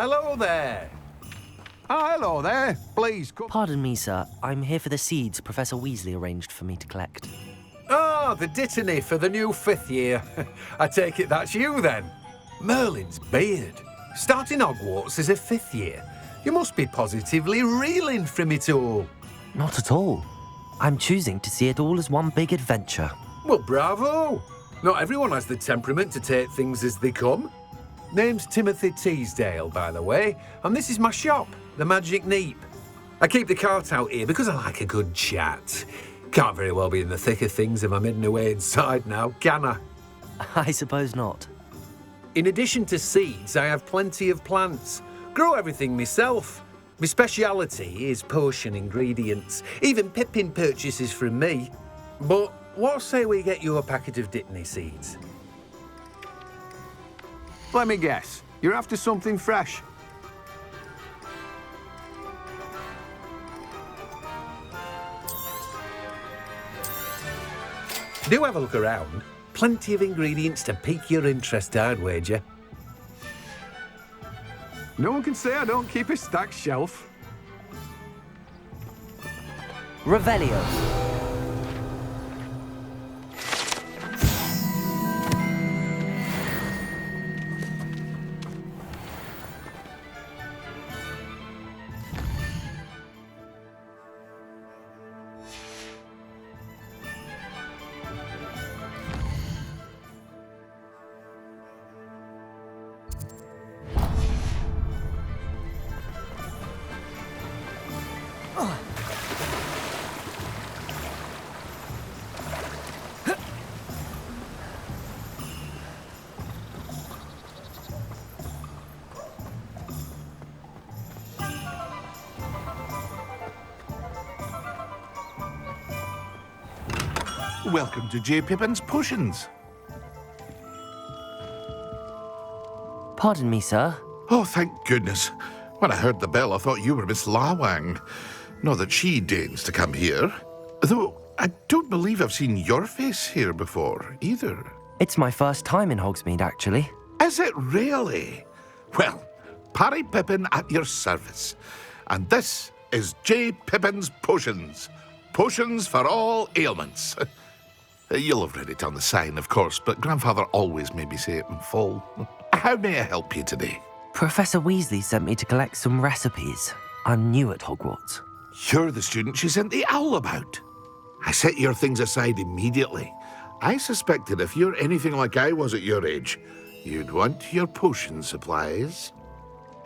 hello there. Ah, hello there. Please, come. Pardon me, sir. I'm here for the seeds Professor Weasley arranged for me to collect. Oh, the dittany for the new 5th year. I take it that's you, then. Merlin's beard. Starting Hogwarts as a 5th year. You must be positively reeling from it all. Not at all. I'm choosing to see it all as one big adventure. Well, bravo. Not everyone has the temperament to take things as they come. Name's Timothy Teasdale, by the way, and this is my shop, the Magic Neep. I keep the cart out here because I like a good chat. Can't very well be in the thick of things if I'm hidden away inside now, can I? I suppose not. In addition to seeds, I have plenty of plants. Grow everything myself. My speciality is potion ingredients. Even Pippin purchases from me. But what say we get you a packet of Dittany seeds? Let me guess. You're after something fresh. Do have a look around. Plenty of ingredients to pique your interest, I'd wager. No one can say I don't keep a stacked shelf. Revelio. Welcome to J. Pippin's Potions. Pardon me, sir. Oh, thank goodness. When I heard the bell, I thought you were Miss Lawang. Not that she deigns to come here. Though I don't believe I've seen your face here before, either. It's my first time in Hogsmeade, actually. Is it really? Well, Parry Pippin at your service. And this is J. Pippin's Potions. Potions for all ailments. You'll have read it on the sign, of course, but Grandfather always made me say it in full. How may I help you today? Professor Weasley sent me to collect some recipes. I'm new at Hogwarts. You're the student she sent the owl about. I set your things aside immediately. I suspected if you're anything like I was at your age, you'd want your potion supplies.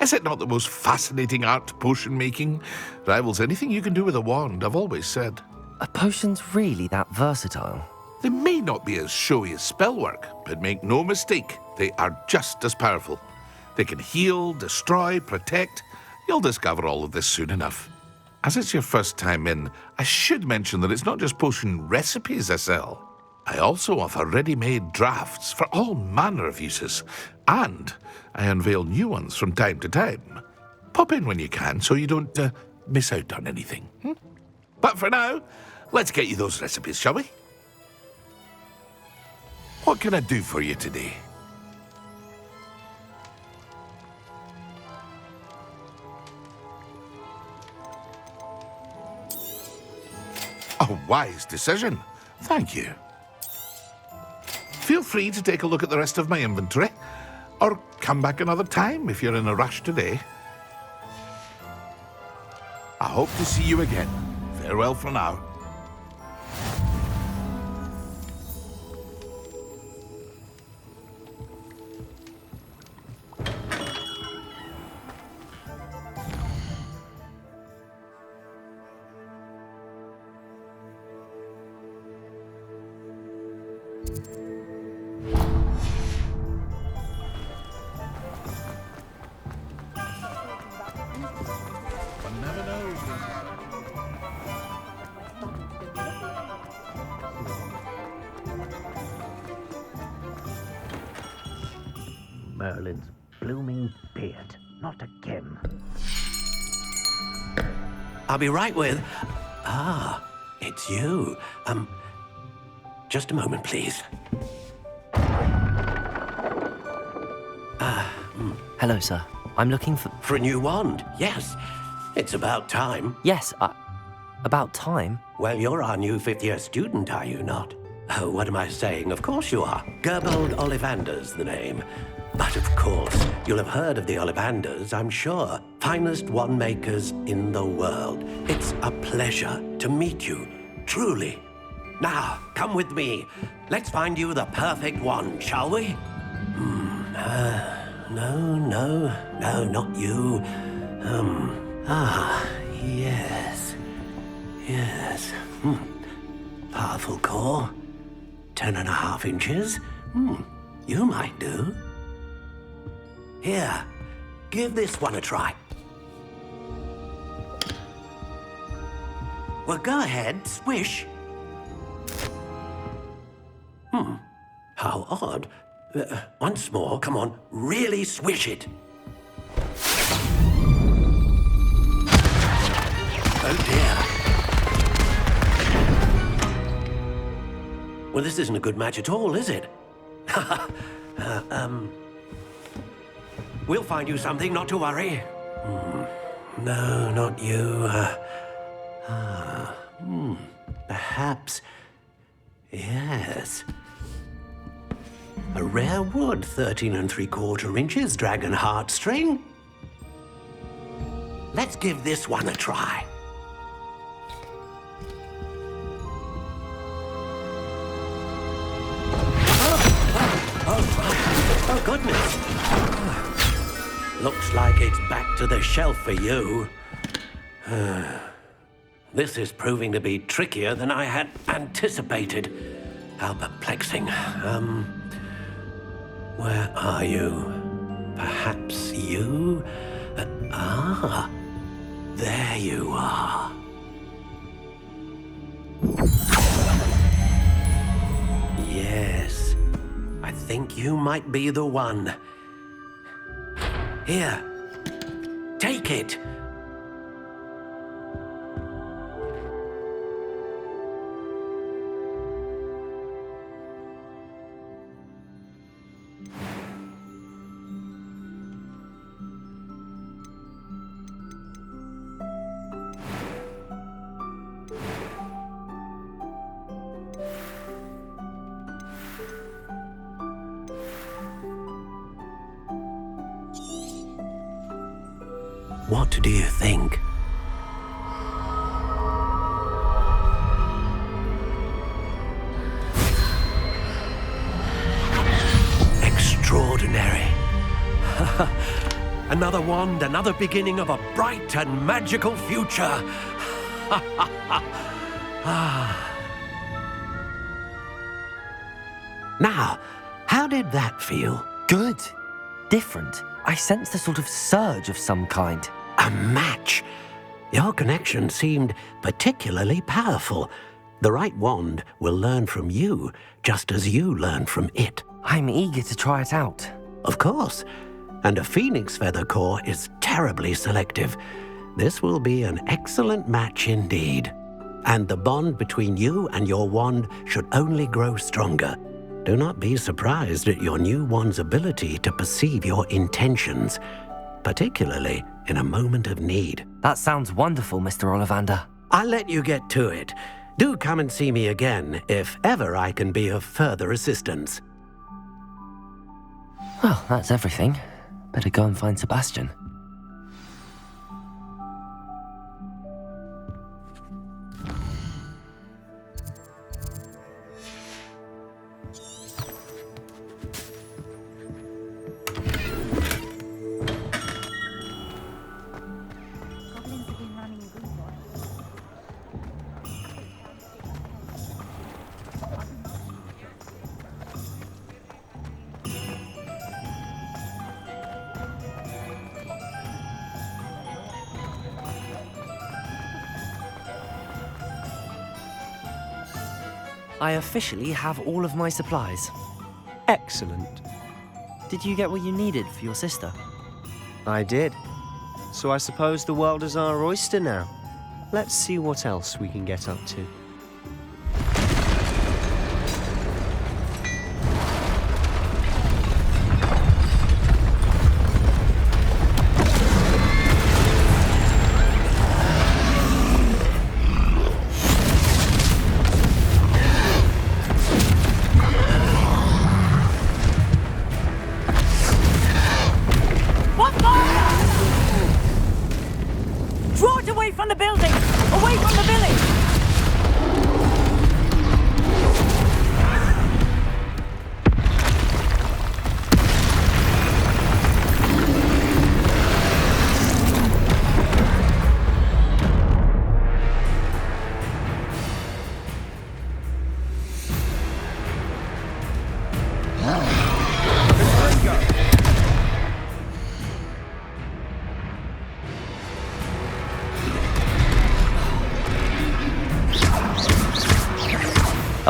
Is it not the most fascinating art, potion making? Rivals anything you can do with a wand, I've always said. Are potions really that versatile? They may not be as showy as spellwork, but make no mistake, they are just as powerful. They can heal, destroy, protect. You'll discover all of this soon enough. As it's your first time in, I should mention that it's not just potion recipes I sell. I also offer ready-made drafts for all manner of uses, and I unveil new ones from time to time. Pop in when you can so you don't miss out on anything. But for now, let's get you those recipes, shall we? What can I do for you today? A wise decision. Thank you. Feel free to take a look at the rest of my inventory, or come back another time if you're in a rush today. I hope to see you again. Farewell for now. Merlin's blooming beard. Not again. I'll be right with... Ah, it's you. Just a moment, please. Hello, sir. I'm looking for... For a new wand, yes. It's about time. Yes, about time. Well, you're our new fifth-year student, are you not? Oh, what am I saying? Of course you are. Gerbold Ollivander's the name. But of course, you'll have heard of the Ollivanders, I'm sure. Finest wand makers in the world. It's a pleasure to meet you, truly. Now, come with me. Let's find you the perfect wand, shall we? No, not you. Yes. Powerful core. 10.5 inches. You might do. Here, give this one a try. Well, go ahead, swish. How odd. Once more, come on, really swish it. Oh dear. Well, this isn't a good match at all, is it? We'll find you something, not to worry. No, not you. Perhaps. Yes. A rare wood, 13 3/4 inches, dragon heartstring. Let's give this one a try. Oh, goodness. Looks like it's back to the shelf for you. This is proving to be trickier than I had anticipated. How perplexing. Where are you? Perhaps you? There you are. Yes, I think you might be the one. Here, take it. What do you think? Extraordinary. Another wand, another beginning of a bright and magical future. Now, how did that feel? Good. Different. I sensed a sort of surge of some kind. A match. Your connection seemed particularly powerful. The right wand will learn from you, just as you learn from it. I'm eager to try it out. Of course. And a phoenix feather core is terribly selective. This will be an excellent match indeed. And the bond between you and your wand should only grow stronger. Do not be surprised at your new wand's ability to perceive your intentions, particularly in a moment of need. That sounds wonderful, Mr. Ollivander. I'll let you get to it. Do come and see me again if ever I can be of further assistance. Well, that's everything. Better go and find Sebastian. I officially have all of my supplies. Excellent. Did you get what you needed for your sister? I did. So I suppose the world is our oyster now. Let's see what else we can get up to.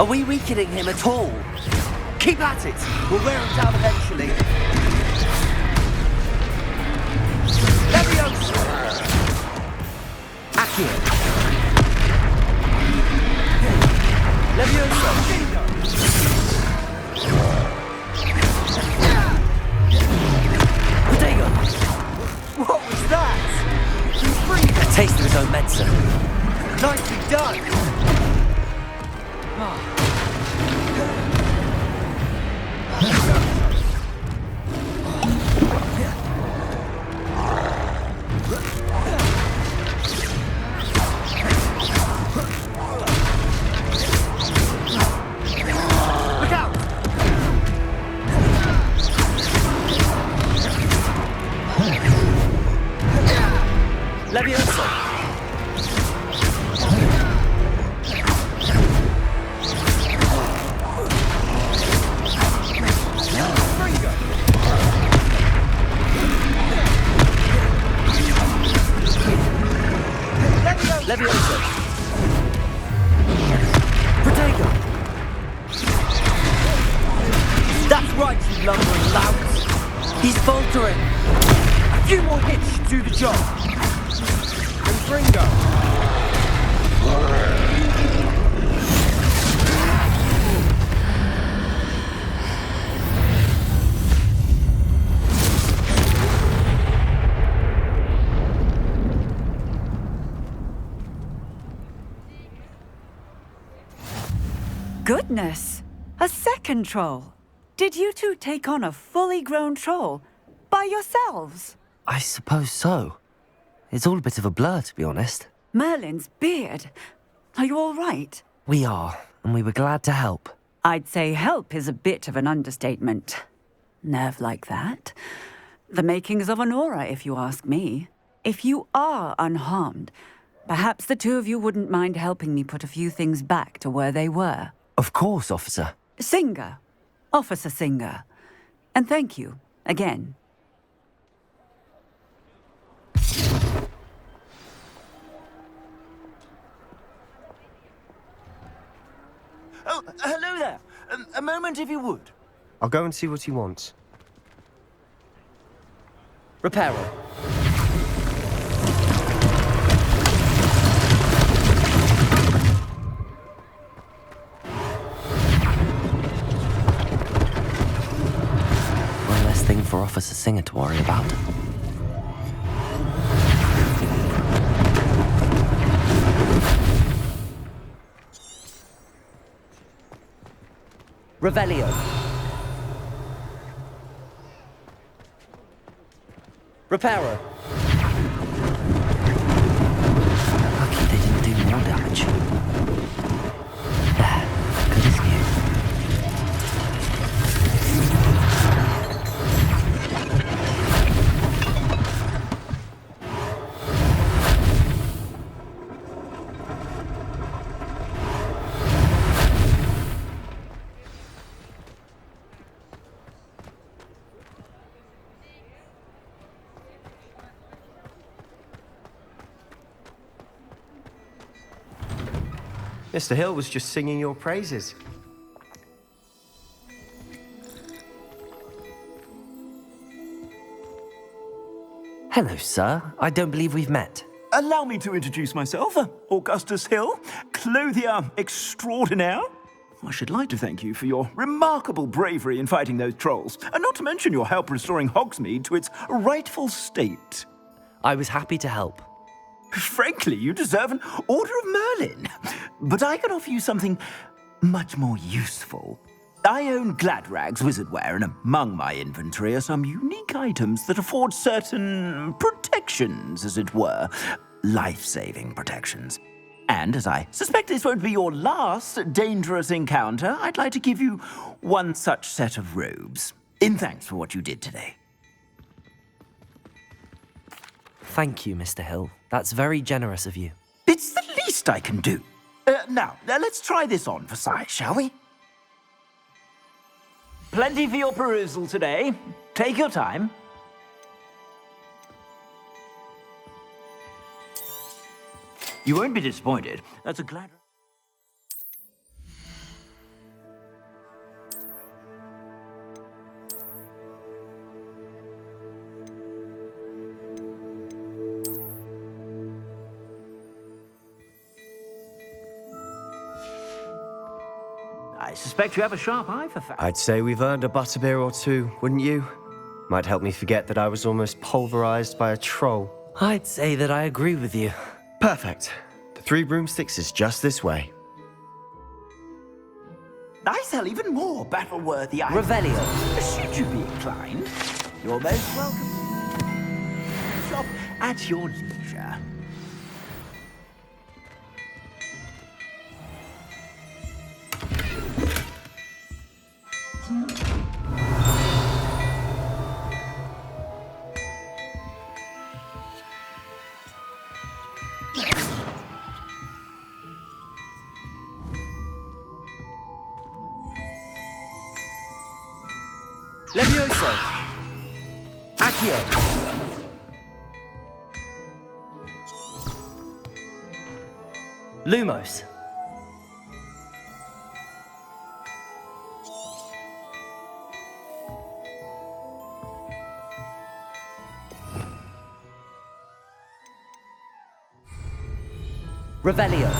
Are we weakening him at all? Keep at it! We'll wear him down eventually. Leviosa! Accio! Leviosa! Protego! What was that? A taste of his own medicine. Nicely done! Look out! Leviosa! Leviosa! Protego! That's right, you lumbering louts! He's faltering! A few more hits should do the job! And Fringo! Goodness! A second troll! Did you two take on a fully grown troll? By yourselves? I suppose so. It's all a bit of a blur, to be honest. Merlin's beard. Are you all right? We are, and we were glad to help. I'd say help is a bit of an understatement. Nerve like that. The makings of an aura, if you ask me. If you are unharmed, perhaps the two of you wouldn't mind helping me put a few things back to where they were. Of course, officer. Singer. Officer Singer. And thank you, again. Oh, hello there. A moment, if you would. I'll go and see what he wants. Reparo. One less thing for Officer Singer to worry about. Revelio. Reparo. Lucky they didn't do more damage. There, good as new. Mr. Hill was just singing your praises. Hello, sir. I don't believe we've met. Allow me to introduce myself, Augustus Hill, clothier extraordinaire. I should like to thank you for your remarkable bravery in fighting those trolls, and not to mention your help restoring Hogsmeade to its rightful state. I was happy to help. Frankly, you deserve an Order of Merlin. But I can offer you something much more useful. I own Gladrag's wizardware, and among my inventory are some unique items that afford certain protections, as it were. Life-saving protections. And as I suspect this won't be your last dangerous encounter, I'd like to give you one such set of robes, in thanks for what you did today. Thank you, Mr. Hill. That's very generous of you. It's the least I can do. Now, let's try this on for size, shall we? Plenty for your perusal today. Take your time. You won't be disappointed. That's a glad... suspect you have a sharp eye for facts. I'd say we've earned a butterbeer or two, wouldn't you? Might help me forget that I was almost pulverized by a troll. I'd say that I agree with you. Perfect. The Three Broomsticks is just this way. I sell even more battle-worthy items. Revelio. Should you be inclined, you're most welcome. Shop at your leisure. Levioso. Accio. Lumos. Revelio.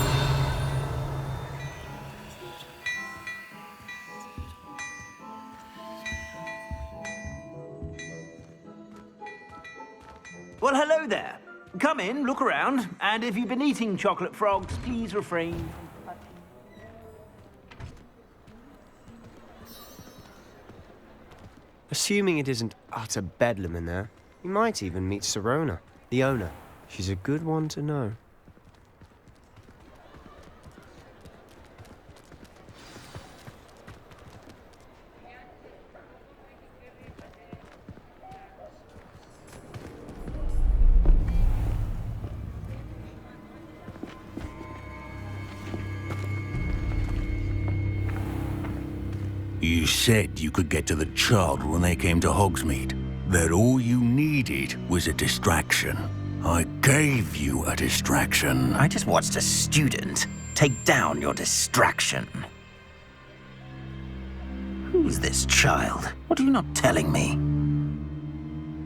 Well, hello there. Come in, look around, and if you've been eating chocolate frogs, please refrain from touching. Assuming it isn't utter bedlam in there, you might even meet Sirona, the owner. She's a good one to know. You said you could get to the child when they came to Hogsmeade. That all you needed was a distraction. I gave you a distraction. I just watched a student take down your distraction. Who's this child? What are you not telling me?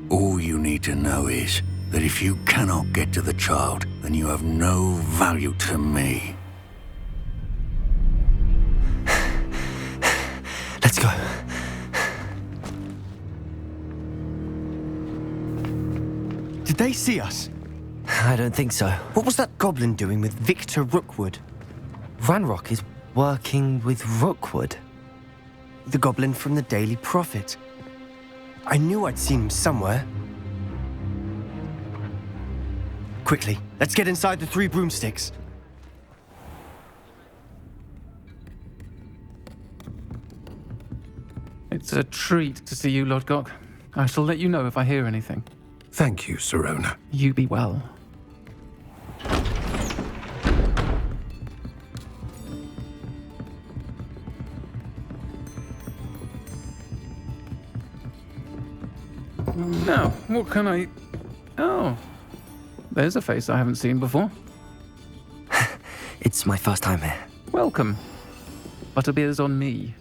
All you need to know is that if you cannot get to the child, then you have no value to me. Let's go. Did they see us? I don't think so. What was that goblin doing with Victor Rookwood? Ranrock is working with Rookwood. The goblin from the Daily Prophet. I knew I'd seen him somewhere. Quickly, let's get inside the Three Broomsticks. It's a treat to see you, Lodgok. I shall let you know if I hear anything. Thank you, Sirona. You be well. Now, what can I... Oh, there's a face I haven't seen before. It's my first time here. Welcome. Butterbeer's on me.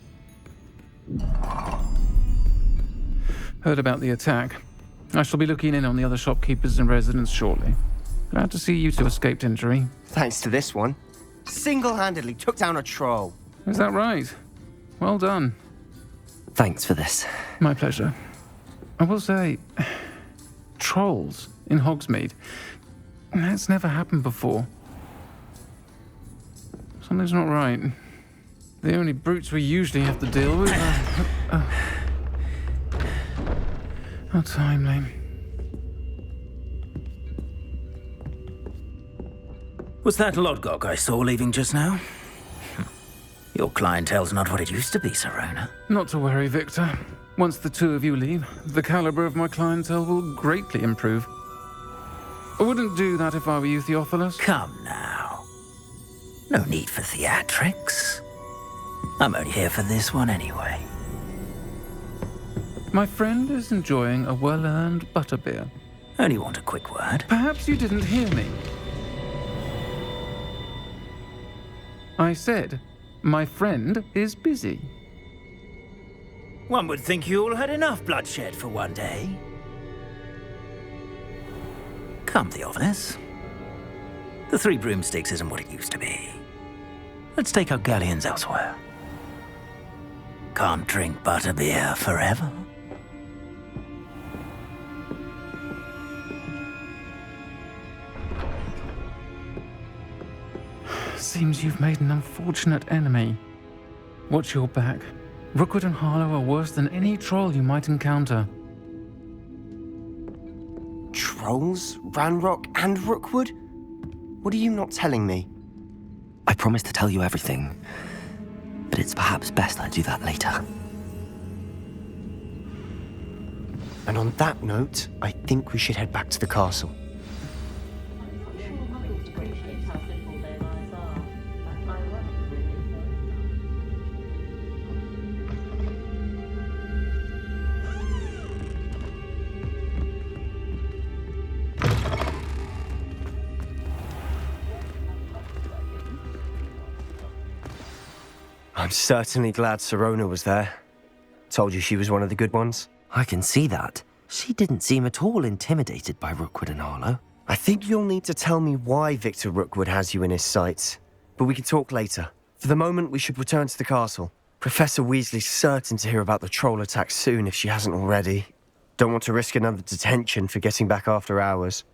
Heard about the attack. I shall be looking in on the other shopkeepers and residents shortly. Glad to see you two escaped injury. Thanks to this one. Single-handedly took down a troll. Is that right? Well done. Thanks for this. My pleasure. I will say, trolls in Hogsmeade. That's never happened before. Something's not right. The only brutes we usually have to deal with are... How timely. Was that Lodgok I saw leaving just now? Your clientele's not what it used to be, Sirona. Not to worry, Victor. Once the two of you leave, the caliber of my clientele will greatly improve. I wouldn't do that if I were you, Theophilus. Come now. No need for theatrics. I'm only here for this one anyway. My friend is enjoying a well-earned butterbeer. Only want a quick word. Perhaps you didn't hear me. I said, my friend is busy. One would think you all had enough bloodshed for one day. Come, Theophilus. The Three Broomsticks isn't what it used to be. Let's take our galleons elsewhere. can't drink butterbeer forever. Seems you've made an unfortunate enemy. Watch your back. Rookwood and Harlow are worse than any troll you might encounter. Trolls? Ranrock and Rookwood? What are you not telling me? I promised to tell you everything, but it's perhaps best I do that later. And on that note, I think we should head back to the castle. I'm certainly glad Sirona was there. Told you she was one of the good ones. I can see that. She didn't seem at all intimidated by Rookwood and Harlow. I think you'll need to tell me why Victor Rookwood has you in his sights. But we can talk later. For the moment, we should return to the castle. Professor Weasley's certain to hear about the troll attack soon if she hasn't already. Don't want to risk another detention for getting back after hours.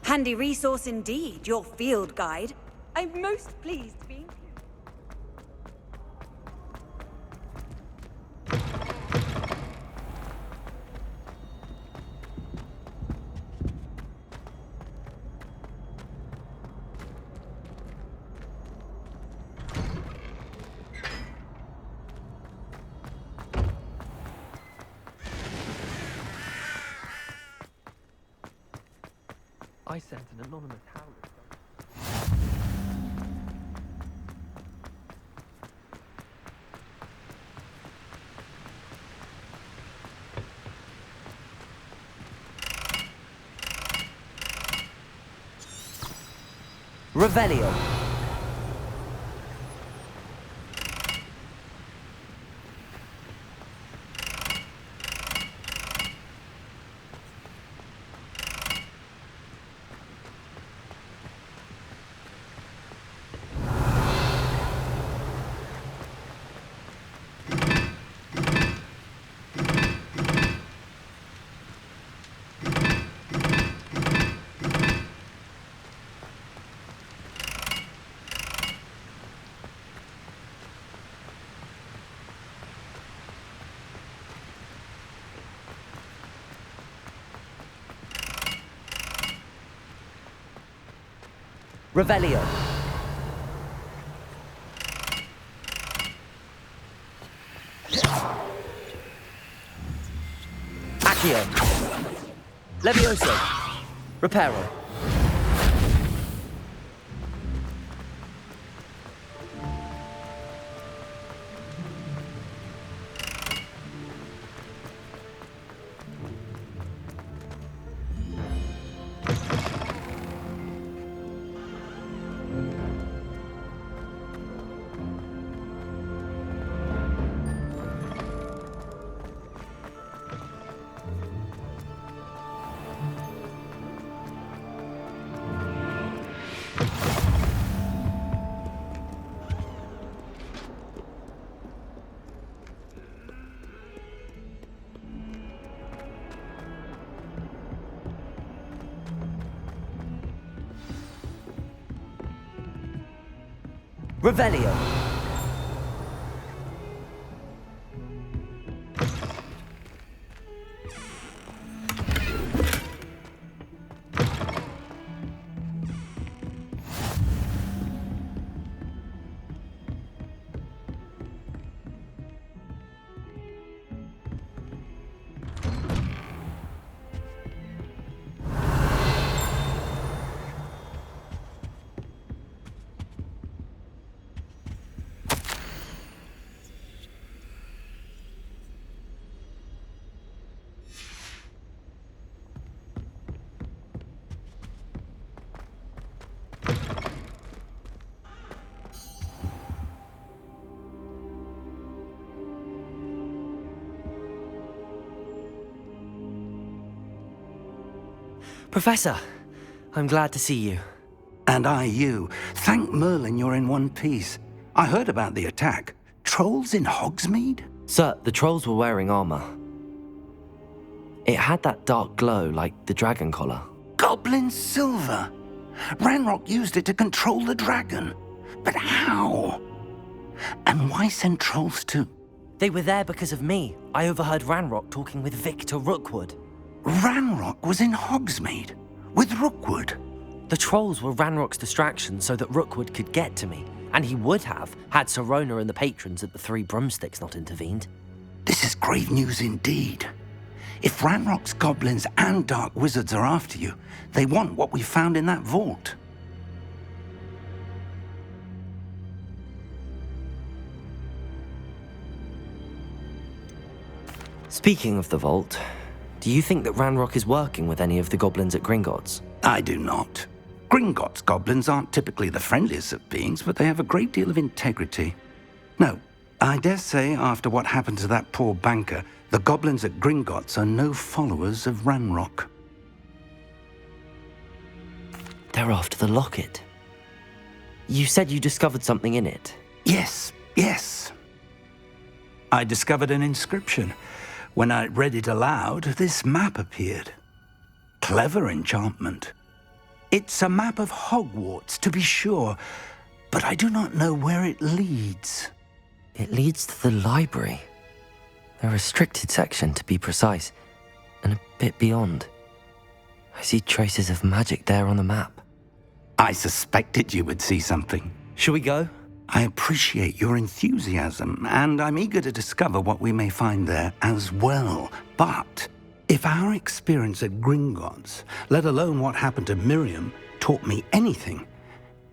Handy resource indeed, your field guide. I'm most pleased to be included. I sent an anonymous howler. Revelio. Revelio. Accio. Levioso. Reparo. Revelio. Professor, I'm glad to see you. And I you. Thank Merlin you're in one piece. I heard about the attack. Trolls in Hogsmeade? Sir, the trolls were wearing armor. It had that dark glow like the dragon collar. Goblin silver. Ranrock used it to control the dragon. But how? And why send trolls too? They were there because of me. I overheard Ranrock talking with Victor Rookwood. Ranrock was in Hogsmeade? With Rookwood? The trolls were Ranrock's distraction so that Rookwood could get to me. And he would have, had Sirona and the patrons at the Three Broomsticks not intervened. This is grave news indeed. If Ranrock's goblins and dark wizards are after you, they want what we found in that vault. Speaking of the vault, do you think that Ranrock is working with any of the goblins at Gringotts? I do not. Gringotts goblins aren't typically the friendliest of beings, but they have a great deal of integrity. No, I dare say after what happened to that poor banker, the goblins at Gringotts are no followers of Ranrock. They're after the locket. You said you discovered something in it. Yes. I discovered an inscription. When I read it aloud, this map appeared. Clever enchantment. It's a map of Hogwarts, to be sure, but I do not know where it leads. It leads to the library. A restricted section, to be precise, and a bit beyond. I see traces of magic there on the map. I suspected you would see something. Shall we go? I appreciate your enthusiasm, and I'm eager to discover what we may find there as well. But if our experience at Gringotts, let alone what happened to Miriam, taught me anything,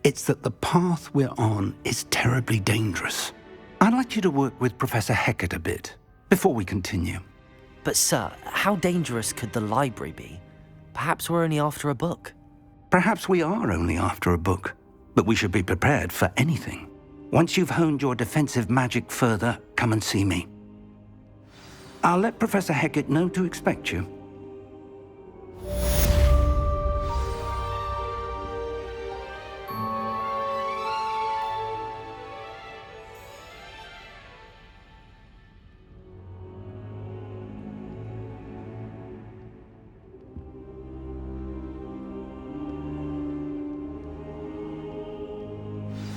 it's that the path we're on is terribly dangerous. I'd like you to work with Professor Hecat a bit before we continue. But sir, how dangerous could the library be? Perhaps we're only after a book. Perhaps we are only after a book. but we should be prepared for anything. Once you've honed your defensive magic further, come and see me. I'll let Professor Hecat know to expect you.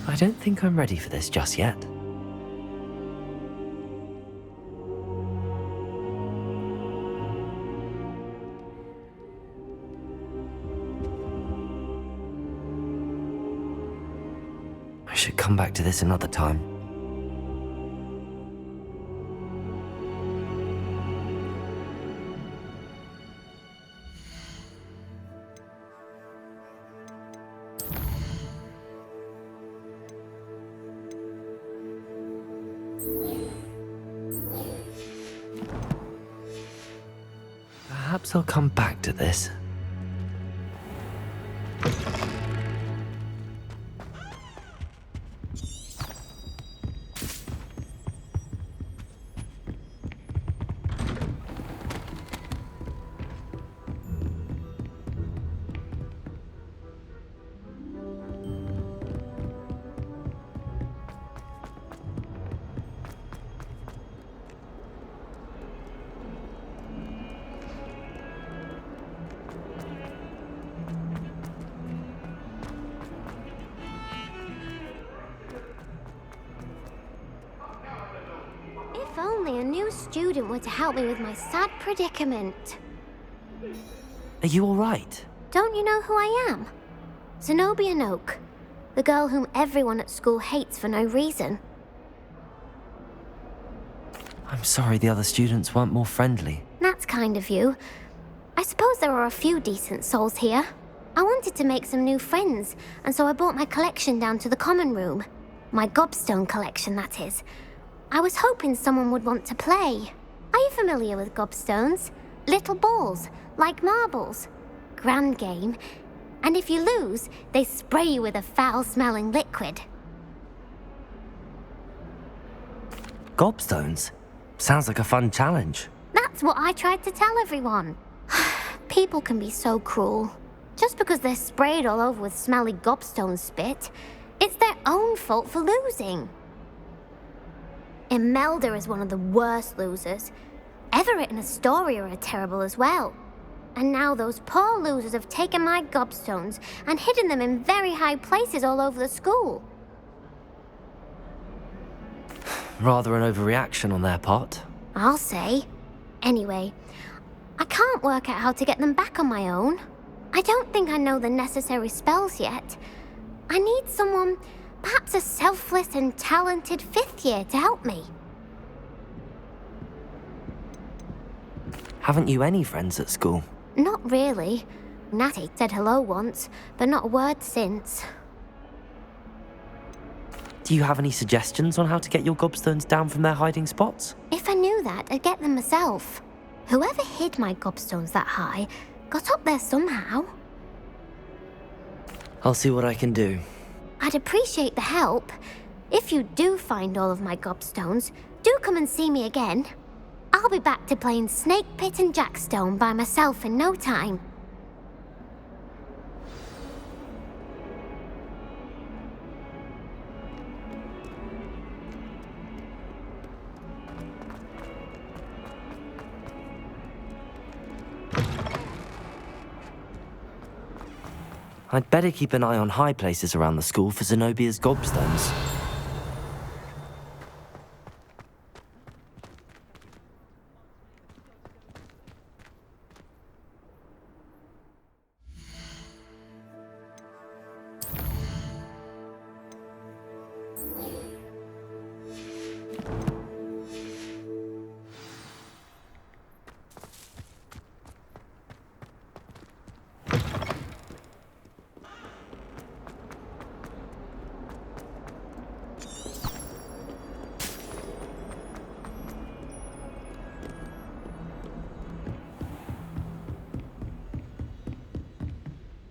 I don't think I'm ready for this just yet. I should come back to this another time. Perhaps I'll come back to this. If only a new student were to help me with my sad predicament. Are you all right? Don't you know who I am? Zenobia Noak, the girl whom everyone at school hates for no reason. I'm sorry the other students weren't more friendly. That's kind of you. I suppose there are a few decent souls here. I wanted to make some new friends, and so I brought my collection down to the common room. My gobstone collection, that is. I was hoping someone would want to play. Are you familiar with gobstones? Little balls, like marbles. Grand game. And if you lose, they spray you with a foul-smelling liquid. Gobstones? Sounds like a fun challenge. That's what I tried to tell everyone. People can be so cruel. Just because they're sprayed all over with smelly gobstone spit, it's their own fault for losing. Imelda is one of the worst losers. Everett and Astoria are terrible as well. And now those poor losers have taken my gobstones and hidden them in very high places all over the school. Rather an overreaction on their part. I'll say. Anyway, I can't work out how to get them back on my own. I don't think I know the necessary spells yet. I need someone, perhaps a selfless and talented 5th year to help me. Haven't you any friends at school? Not really. Natty said hello once, but not a word since. Do you have any suggestions on how to get your gobstones down from their hiding spots? If I knew that, I'd get them myself. Whoever hid my gobstones that high got up there somehow. I'll see what I can do. I'd appreciate the help. If you do find all of my gobstones, do come and see me again. I'll be back to playing Snake Pit and Jackstone by myself in no time. I'd better keep an eye on high places around the school for Zenobia's gobstones.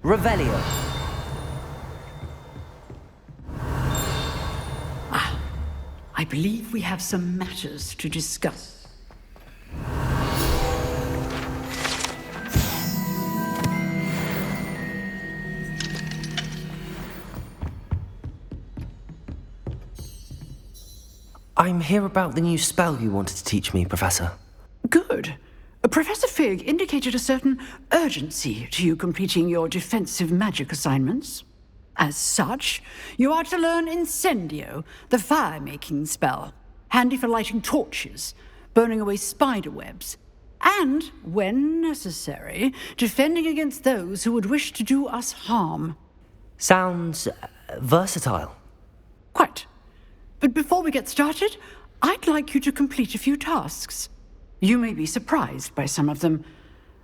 Revelio. believe we have some matters to discuss. I'm here about the new spell you wanted to teach me, Professor. Good. Professor Fig indicated a certain urgency to you completing your defensive magic assignments. As such, you are to learn Incendio, the fire-making spell, handy for lighting torches, burning away spider webs, and, when necessary, defending against those who would wish to do us harm. Sounds versatile. Quite. But before we get started, I'd like you to complete a few tasks. You may be surprised by some of them.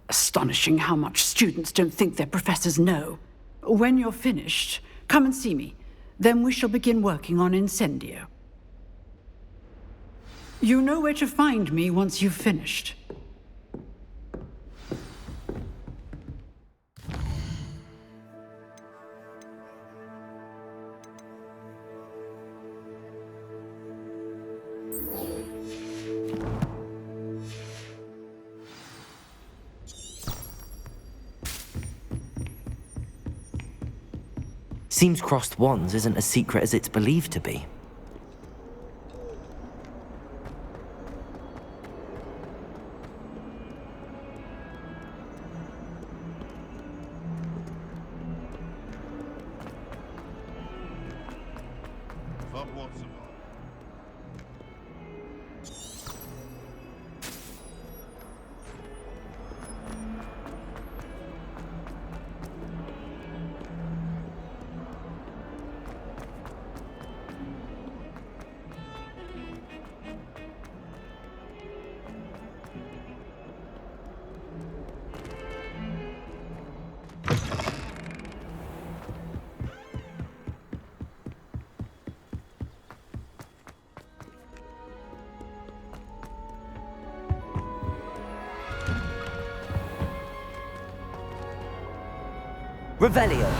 Astonishing how much students don't think their professors know. When you're finished, come and see me. Then we shall begin working on Incendio. You know where to find me once you've finished. Seems crossed wands isn't as secret as it's believed to be. Revelio.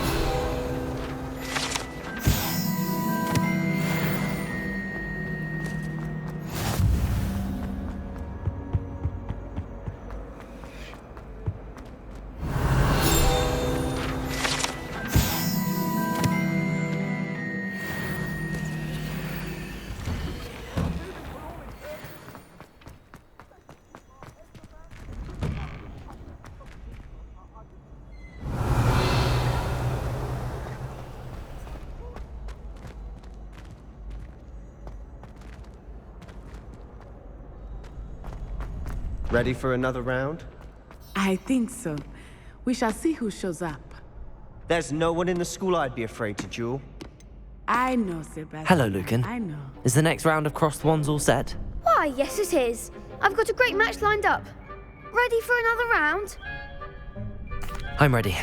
Ready for another round? I think so. We shall see who shows up. There's no one in the school I'd be afraid to duel. I know, Sebastian. Hello, Lucan. I know. Is the next round of crossed wands all set? Why, yes it is. I've got a great match lined up. Ready for another round? I'm ready.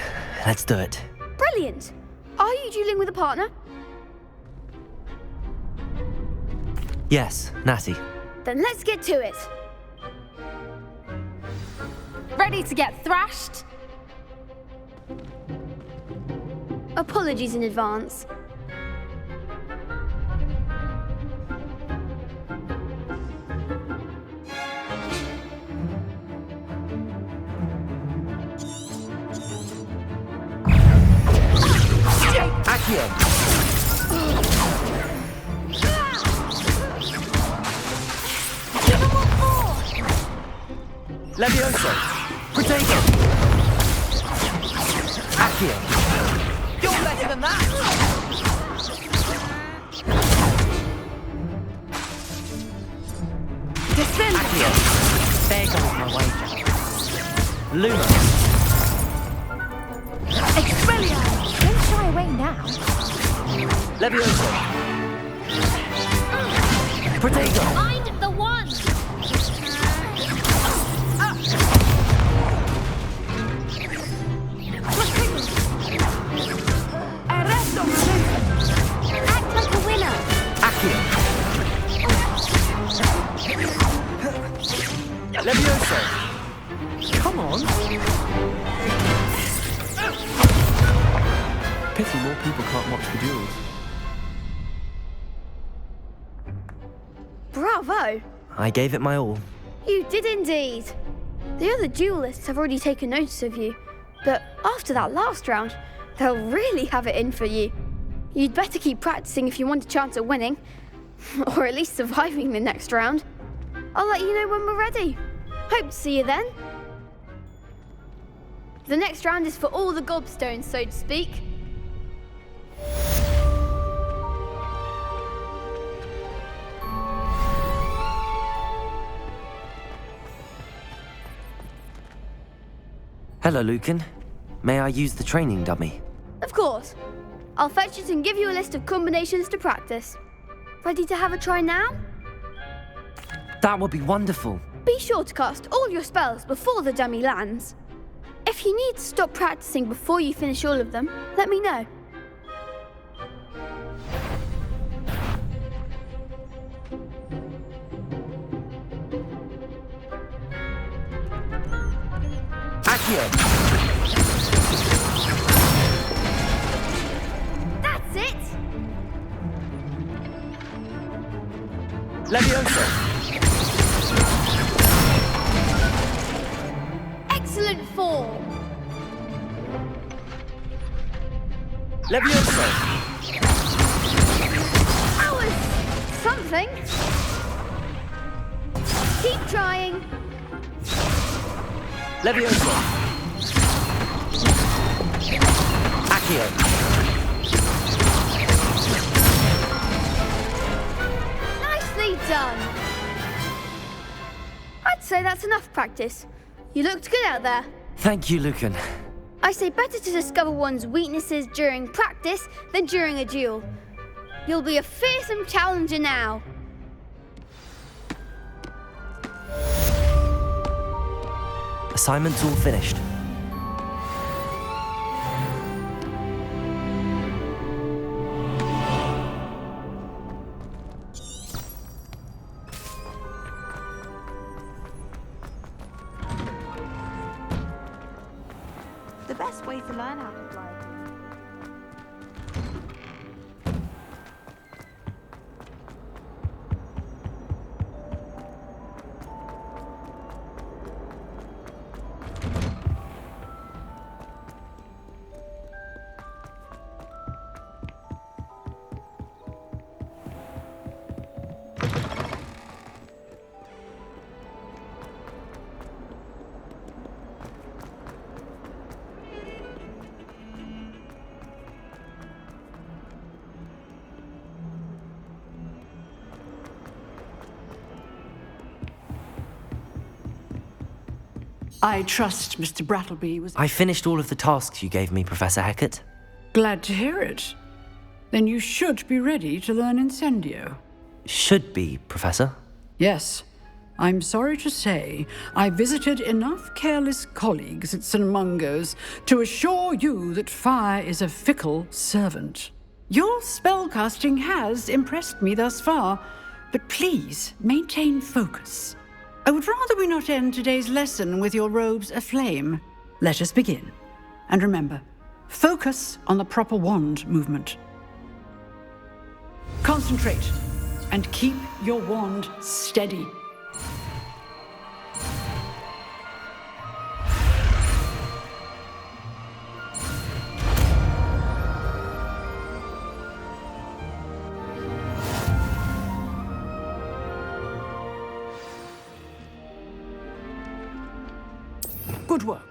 Let's do it. Brilliant. Are you dueling with a partner? Yes, Natty. Then let's get to it. Ready to get thrashed? Apologies in advance. Accio! Levioso! Protego! Accio! You're better than that! Descend! Accio! There goes my wager. Luna! Expelliarmus! Don't shy away now. Levioso! Protego! Find the one! Arresto! Act like a winner! Accio! Levioso! Come on! Pity more people can't watch the duels. go. I gave it my all. You did indeed. The other duelists have already taken notice of you, but after that last round, they'll really have it in for you. You'd better keep practicing if you want a chance at winning, or at least surviving the next round. I'll let you know when we're ready. Hope to see you then. The next round is for all the gobstones, so to speak. Hello, Lucan. May I use the training dummy? Of course. I'll fetch it and give you a list of combinations to practice. Ready to have a try now? That would be wonderful. Be sure to cast all your spells before the dummy lands. If you need to stop practicing before you finish all of them, let me know. Accio! That's it! Levioso! Excellent form! Levioso! That was something! Keep trying! Levioso! Accio! Nicely done! I'd say that's enough practice. You looked good out there. Thank you, Lucan. I say better to discover one's weaknesses during practice than during a duel. You'll be a fearsome challenger now. Assignment's all finished. The best way to learn how to fly. I trust Mr. Brattleby was... I finished all of the tasks you gave me, Professor Hecat. Glad to hear it. Then you should be ready to learn Incendio. Should be, Professor. Yes. I'm sorry to say, I visited enough careless colleagues at St. Mungo's to assure you that fire is a fickle servant. Your spellcasting has impressed me thus far, but please maintain focus. I would rather we not end today's lesson with your robes aflame. Let us begin. And remember, focus on the proper wand movement. Concentrate and keep your wand steady. Good work.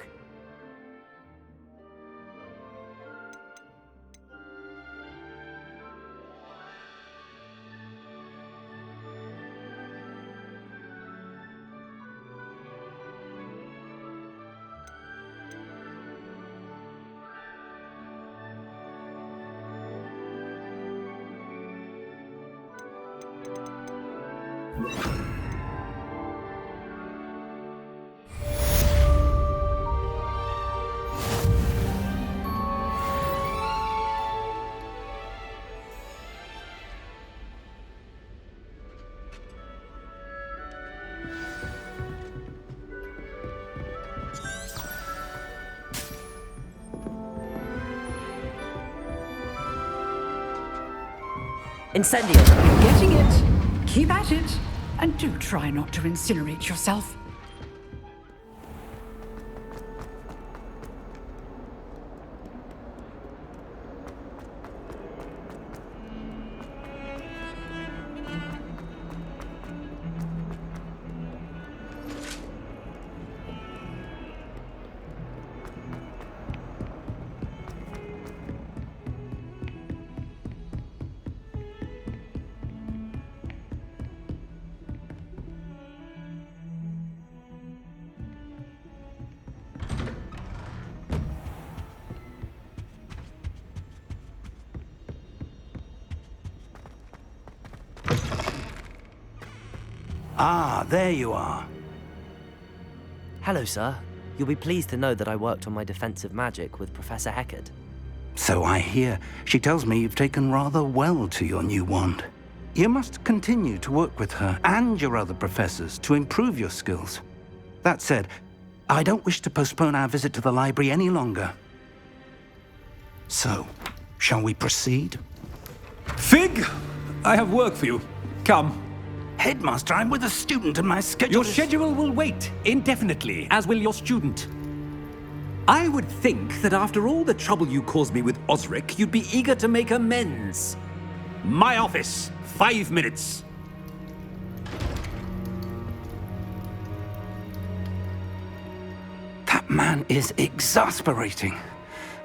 Incendio! Getting it. Keep at it. And do try not to incinerate yourself. Ah, there you are. Hello, sir. You'll be pleased to know that I worked on my defensive magic with Professor Heckard. So I hear. She tells me you've taken rather well to your new wand. You must continue to work with her and your other professors to improve your skills. That said, I don't wish to postpone our visit to the library any longer. So, shall we proceed? Fig! I have work for you. Come. Headmaster, I'm with a student and my schedule Your schedule will wait indefinitely, as will your student. I would think that after all the trouble you caused me with Osric, you'd be eager to make amends. My office, 5 minutes. That man is exasperating.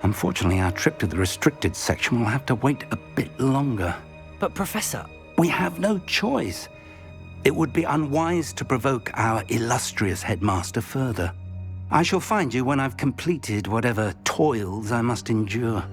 Unfortunately, our trip to the restricted section will have to wait a bit longer. But Professor... We have no choice. It would be unwise to provoke our illustrious headmaster further. I shall find you when I've completed whatever toils I must endure.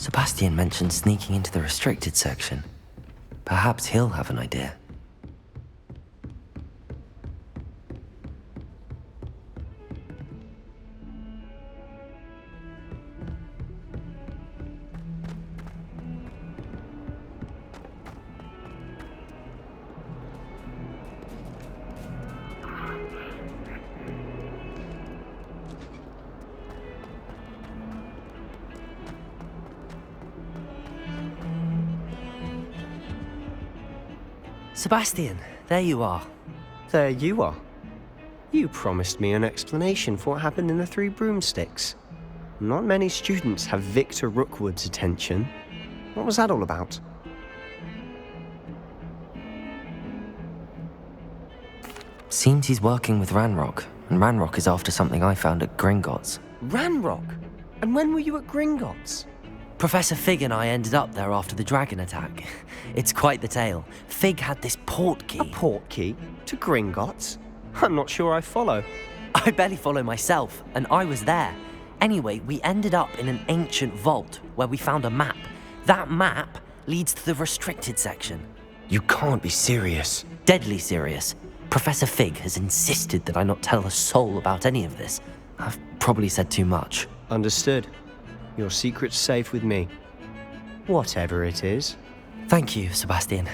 Sebastian mentioned sneaking into the restricted section. Perhaps he'll have an idea. Sebastian, there you are. There you are. You promised me an explanation for what happened in the Three Broomsticks. Not many students have Victor Rookwood's attention. What was that all about? Seems he's working with Ranrock, and Ranrock is after something I found at Gringotts. Ranrock? And when were you at Gringotts? Professor Fig and I ended up there after the dragon attack. It's quite the tale. Fig had this portkey. A portkey? To Gringotts? I'm not sure I follow. I barely follow myself, and I was there. Anyway, we ended up in an ancient vault where we found a map. That map leads to the restricted section. You can't be serious. Deadly serious. Professor Fig has insisted that I not tell a soul about any of this. I've probably said too much. Understood. Your secret's safe with me. Whatever it is. Thank you, Sebastian.